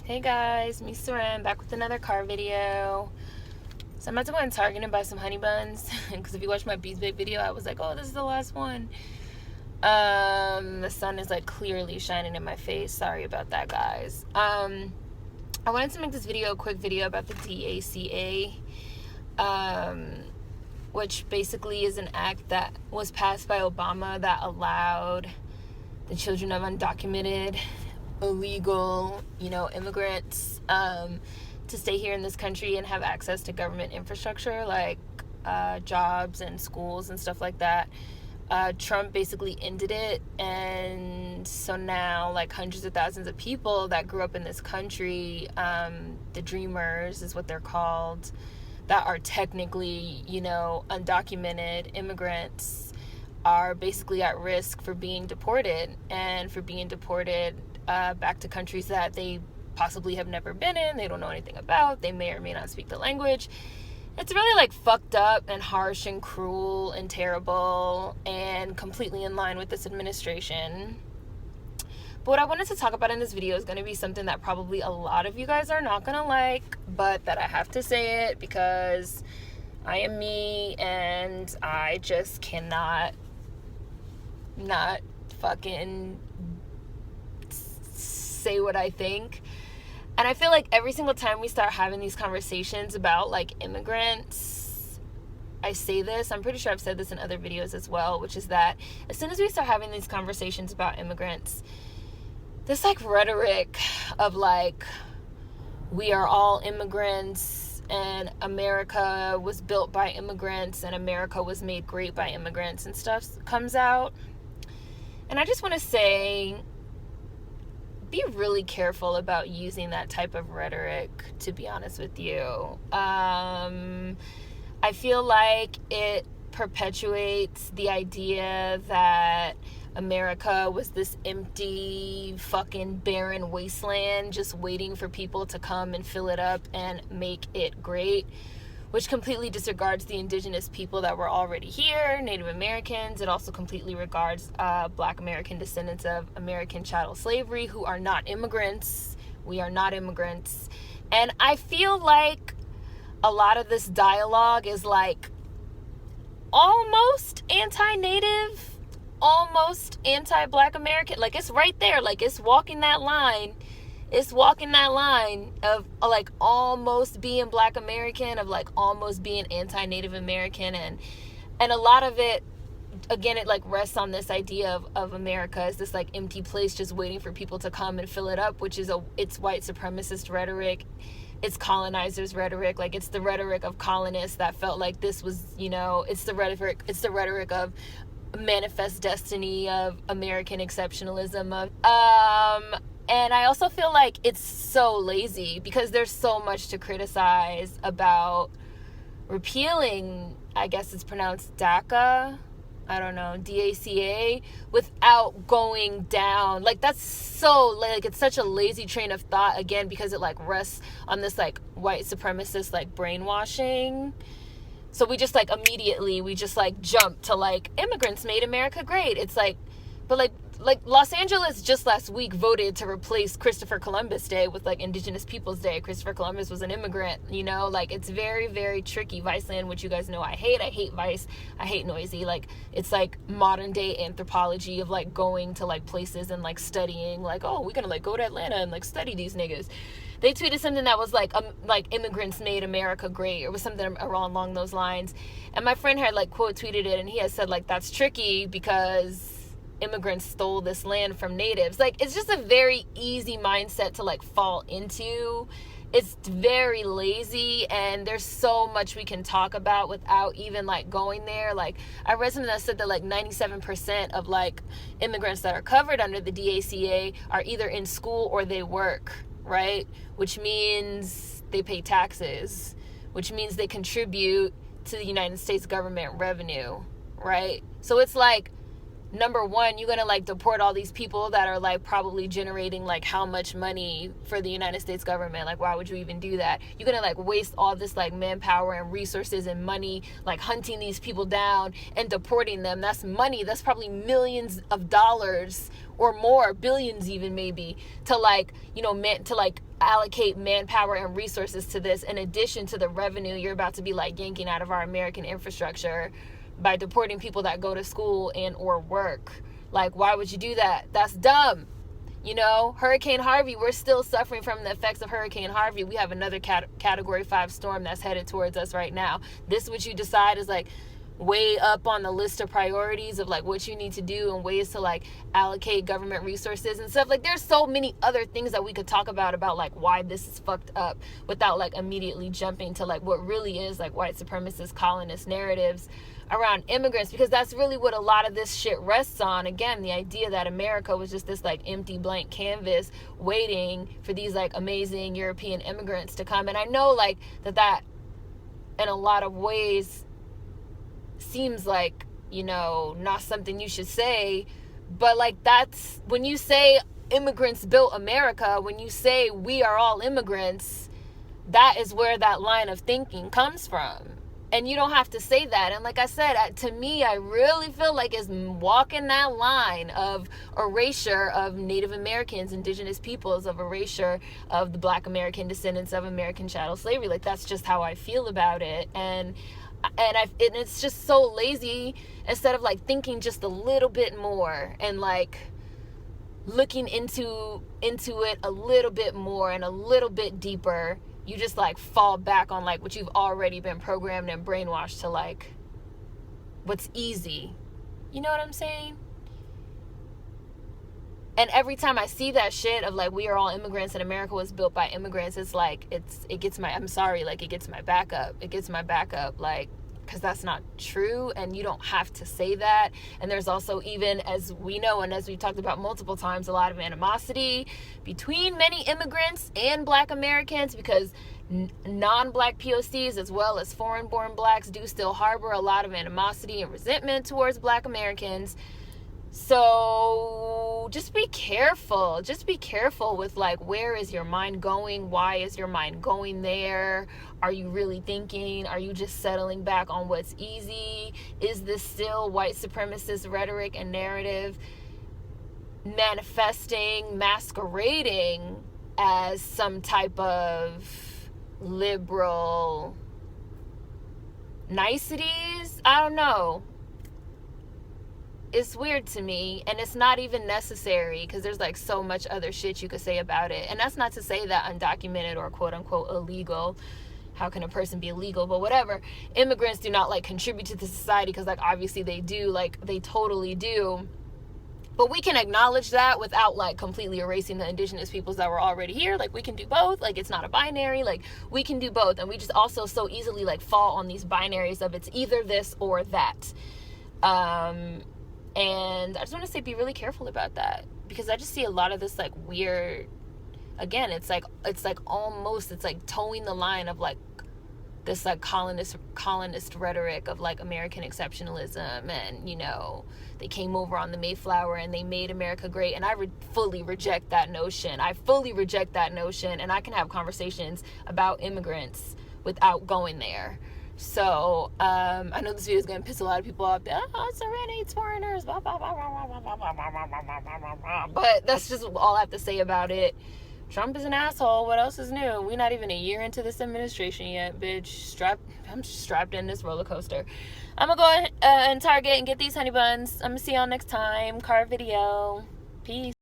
Hey guys, me Saran, back with another car video. So I'm about to go in Target and buy some honey buns because if you watch my Bees Babe video, I was like, oh, this is the last one. The sun is like clearly shining in my face. Sorry about that, guys. I wanted to make this video a quick video about the DACA, which basically is an act that was passed by Obama that allowed the children of undocumented, illegal, immigrants to stay here in this country and have access to government infrastructure like jobs and schools and stuff like that. Trump basically ended it, and so now like hundreds of thousands of people that grew up in this country, the Dreamers is what they're called, that are technically, undocumented immigrants, are basically at risk for being deported, and for being deported back to countries that they possibly have never been in, they don't know anything about, they may or may not speak the language. It's really like fucked up and harsh and cruel and terrible and completely in line with this administration. But what I wanted to talk about in this video is going to be something that probably a lot of you guys are not going to like, but that I have to say it because I am me and I just cannot not fucking say what I think. And I feel like every single time we start having these conversations about like immigrants, I say this, I'm pretty sure I've said this in other videos as well, which is that as soon as we start having these conversations about immigrants, this like rhetoric of like, we are all immigrants and America was built by immigrants and America was made great by immigrants and stuff comes out. And I just want to say, be really careful about using that type of rhetoric, to be honest with you. I feel like it perpetuates the idea that America was this empty, fucking barren wasteland just waiting for people to come and fill it up and make it great, which completely disregards the indigenous people that were already here, Native Americans. It also completely regards Black American descendants of American chattel slavery who are not immigrants. We are not immigrants. And I feel like a lot of this dialogue is like almost anti-Native, almost anti-Black American. Like it's right there. Like it's walking that line. It's walking that line of like almost being Black American, of like almost being anti-Native American, and a lot of it, again, it like rests on this idea of America as this like empty place just waiting for people to come and fill it up, which is it's white supremacist rhetoric, it's colonizers rhetoric, like it's the rhetoric of colonists that felt like this was, it's the rhetoric of manifest destiny, of American exceptionalism, of and I also feel like it's so lazy because there's so much to criticize about repealing, I guess it's pronounced DACA, I don't know, DACA, without going down. Like that's so, like it's such a lazy train of thought, again, because it like rests on this like white supremacist like brainwashing. So we just like immediately, we just like jump to like immigrants made America great. It's like, but like Los Angeles just last week voted to replace Christopher Columbus Day with like Indigenous Peoples Day. Christopher Columbus was an immigrant, like it's very, very tricky. Viceland, which you guys know I hate Vice, I hate Noisy. Like it's like modern day anthropology of like going to like places and like studying, like, oh, we're gonna like go to Atlanta and like study these niggas. They tweeted something that was like immigrants made America great, or was something along those lines. And my friend had like quote tweeted it, and he had said like, that's tricky because immigrants stole this land from natives. Like it's just a very easy mindset to like fall into. It's very lazy, and there's so much we can talk about without even like going there. Like I read something that said that like 97% of like immigrants that are covered under the DACA are either in school or they work, right? Which means they pay taxes, which means they contribute to the United States government revenue, right? So it's like number one, you're gonna like deport all these people that are like probably generating like how much money for the United States government. Like, why would you even do that? You're gonna like waste all this like manpower and resources and money like hunting these people down and deporting them. That's money. That's probably millions of dollars or more, billions even maybe, to like, you know, to like allocate manpower and resources to this, in addition to the revenue you're about to be like yanking out of our American infrastructure by deporting people that go to school and or work. Like, why would you do that? That's dumb. You know, Hurricane Harvey, we're still suffering from the effects of Hurricane Harvey. We have another category 5 storm that's headed towards us right now. This, what you decide, is like way up on the list of priorities of like what you need to do and ways to like allocate government resources and stuff. Like, there's so many other things that we could talk about like why this is fucked up, without like immediately jumping to like what really is like white supremacist colonist narratives around immigrants, because that's really what a lot of this shit rests on. Again, the idea that America was just this like empty blank canvas waiting for these like amazing European immigrants to come. And I know like that in a lot of ways seems like, you know, not something you should say, but like, that's when you say immigrants built America, when you say we are all immigrants, that is where that line of thinking comes from. And you don't have to say that. And like I said, to me, I really feel like it's walking that line of erasure of Native Americans, indigenous peoples, of erasure of the Black American descendants of American chattel slavery. Like, that's just how I feel about it. And it's just so lazy. Instead of like thinking just a little bit more and like looking into it a little bit more and a little bit deeper, you just like fall back on like what you've already been programmed and brainwashed to like what's easy. You know what I'm saying? And every time I see that shit of like we are all immigrants and America was built by immigrants, it's like it gets my back up. It gets my back up, like, because that's not true, and you don't have to say that. And there's also, even as we know and as we talked about multiple times, a lot of animosity between many immigrants and Black Americans, because non-Black POCs as well as foreign-born Blacks do still harbor a lot of animosity and resentment towards Black Americans. So just be careful. Just be careful with like, where is your mind going? Why is your mind going there? Are you really thinking? Are you just settling back on what's easy? Is this still white supremacist rhetoric and narrative manifesting, masquerading as some type of liberal niceties? I don't know. It's weird to me, and it's not even necessary, because there's like so much other shit you could say about it. And that's not to say that undocumented or quote unquote illegal, how can a person be illegal, but whatever, immigrants do not like contribute to the society, because like obviously they do, like they totally do. But we can acknowledge that without like completely erasing the indigenous peoples that were already here. Like, we can do both. Like, it's not a binary. Like, we can do both. And we just also so easily like fall on these binaries of it's either this or that. And I just want to say, be really careful about that, because I just see a lot of this like weird, again, it's like almost, it's like towing the line of like this like colonist rhetoric of like American exceptionalism, and you know, they came over on the Mayflower and they made America great. And I fully reject that notion. I can have conversations about immigrants without going there. So, I know this video is going to piss a lot of people off. Oh, Saran hates foreigners. Blah, blah, blah, blah, blah, blah, blah, blah, blah, blah, blah. But that's just all I have to say about it. Trump is an asshole. What else is new? We're not even a year into this administration yet, bitch. I'm strapped in this roller coaster. I'm going to go and Target and get these honey buns. I'm going to see y'all next time. Car video. Peace.